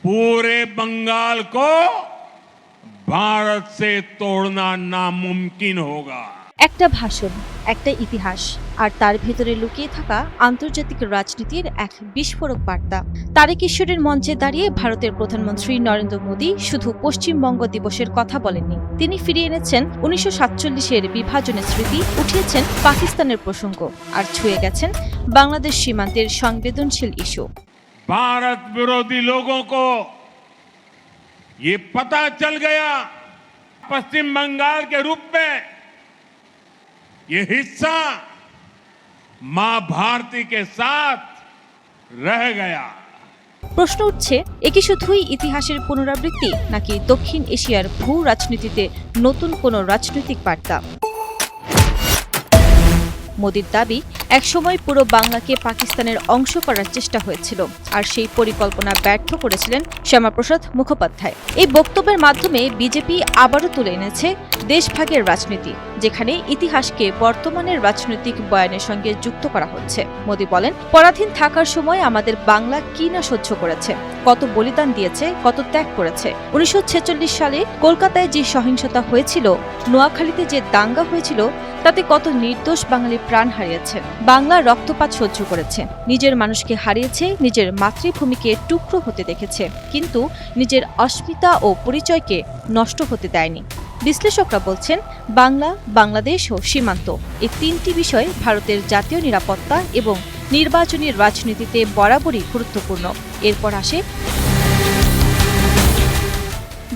पूरे बंगाल को भारत से तोड़ना नामुमकिन होगा। একটা ভাষণ, একটা ইতিহাস, আর তার ভেতরে লুকিয়ে থাকা আন্তর্জাতিক রাজনীতির এক বিস্ফোরক বার্তা। তারেক ঈশ্বরের মঞ্চে দাঁড়িয়ে ভারতের প্রধানমন্ত্রী নরেন্দ্র মোদী শুধু পশ্চিমবঙ্গ দিবসের কথা বলেননি, তিনি ফিরিয়ে এনেছেন 1947-এর বিভাজনের স্মৃতি, উঠিয়েছেন পাকিস্তানের প্রসঙ্গ, আর ছুঁয়ে গেছেন বাংলাদেশ সীমান্তের সংবেদনশীল ইস্যু। भारत विरोधी लोगों को ये पता चल गया, पश्चिम बंगाल के रूप में ये हिस्सा मां भारती के साथ रह गया। প্রশ্ন উঠছে, এ কি শুধুই ইতিহাসের পুনরাবৃত্তি, নাকি দক্ষিণ এশিয়ার ভূ রাজনীতিতে নতুন কোনো রাজনৈতিক বার্তা? মোদির দাবি, একসময় পুরো বাংলাকে পাকিস্তানের অংশ করার চেষ্টা হয়েছিল, আর সেই পরিকল্পনা ব্যর্থ করেছিলেন শ্যামাপ্রসাদ মুখোপাধ্যায়। এই বক্তব্যের মাধ্যমে বিজেপি আবারও তুলে এনেছে দেশভাগের রাজনীতি, যেখানে ইতিহাসকে বর্তমানের রাজনৈতিক বয়ানের সঙ্গে যুক্ত করা হচ্ছে। মোদি বলেন, পরাধীন থাকার সময় আমাদের বাংলা কি না সহ্য করেছে, কত বলিদান দিয়েছে, কত ত্যাগ করেছে। 1946 সালে কলকাতায় যে সহিংসতা হয়েছিল, নোয়াখালীতে যে দাঙ্গা হয়েছিল, তাতে কত নির্দোষ বাঙালি প্রাণ হারিয়েছে। বাংলা রক্তপাত সহ্য করেছে, নিজের মানুষকে হারিয়েছে, নিজের মাতৃভূমিকে টুকরো হতে দেখেছে, কিন্তু নিজের অস্মিতা ও পরিচয়কে নষ্ট হতে দেয়নি। বিশ্লেষকরা বলছেন, বাংলা, বাংলাদেশ ও সীমান্ত, এই তিনটি বিষয় ভারতের জাতীয় নিরাপত্তা এবং নির্বাচনী রাজনীতিতে বরাবরই গুরুত্বপূর্ণ। এরপর আসে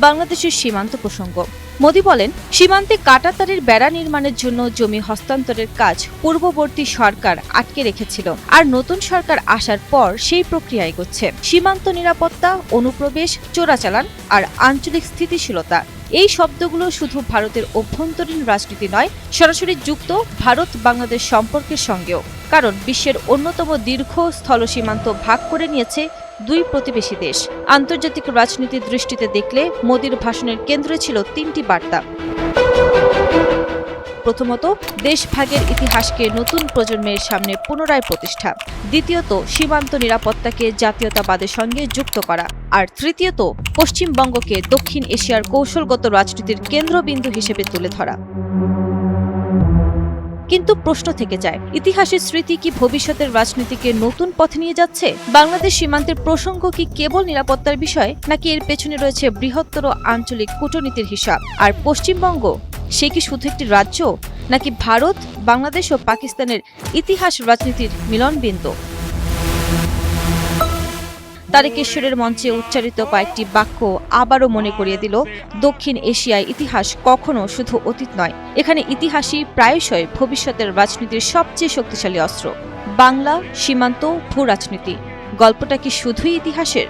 বাংলাদেশের সীমান্ত প্রসঙ্গ। মোদি বলেন, সীমান্তে কাঁটাতারের বেড়া নির্মাণের জন্য জমি হস্তান্তরের কাজ পূর্ববর্তী সরকার আটকে রেখেছিল, আর নতুন সরকার আসার পর সেই প্রক্রিয়া এগোচ্ছে। সীমান্ত নিরাপত্তা, অনুপ্রবেশ, চোরাচালান আর আঞ্চলিক স্থিতিশীলতা, এই শব্দগুলো শুধু ভারতের অভ্যন্তরীণ রাজনীতি নয়, সরাসরি যুক্ত ভারত বাংলাদেশ সম্পর্কের সঙ্গেও। কারণ বিশ্বের অন্যতম দীর্ঘ স্থল সীমান্ত ভাগ করে নিয়েছে দুই প্রতিবেশী দেশ। আন্তর্জাতিক রাজনীতির দৃষ্টিতে দেখলে মোদির ভাষণের কেন্দ্রে ছিল তিনটি বার্তা। প্রথমত, দেশভাগের ইতিহাসকে নতুন প্রজন্মের সামনে পুনরায় প্রতিষ্ঠা। দ্বিতীয়ত, সীমান্ত নিরাপত্তাকে জাতীয়তাবাদের সঙ্গে যুক্ত করা। আর তৃতীয়ত, পশ্চিমবঙ্গকে দক্ষিণ এশিয়ার কৌশলগত রাজনীতির কেন্দ্রবিন্দু হিসেবে তুলে ধরা। কিন্তু প্রশ্ন থেকে যায়, ইতিহাসের স্মৃতি কি ভবিষ্যতের রাজনীতিকে নতুন পথে নিয়ে যাচ্ছে? বাংলাদেশ সীমান্তের প্রসঙ্গ কি কেবল নিরাপত্তার বিষয়, নাকি এর পেছনে রয়েছে বৃহত্তর আঞ্চলিক কূটনীতির হিসাব? আর পশ্চিমবঙ্গ, সে কি শুধু একটি রাজ্য, নাকি ভারত, বাংলাদেশ ও পাকিস্তানের ইতিহাস রাজনীতির মিলনবিন্দু? তারেক ঈশ্বরের মঞ্চে উচ্চারিত কয়েকটি বাক্য আবারও মনে করিয়ে দিল, দক্ষিণ এশিয়ায় ইতিহাস কখনো শুধু অতীত নয়, এখানে ইতিহাসই প্রায়শই ভবিষ্যতের রাজনীতির সবচেয়ে শক্তিশালী অস্ত্র। বাংলা, সীমান্ত, ভূ রাজনীতি, গল্পটা কি শুধুই ইতিহাসের?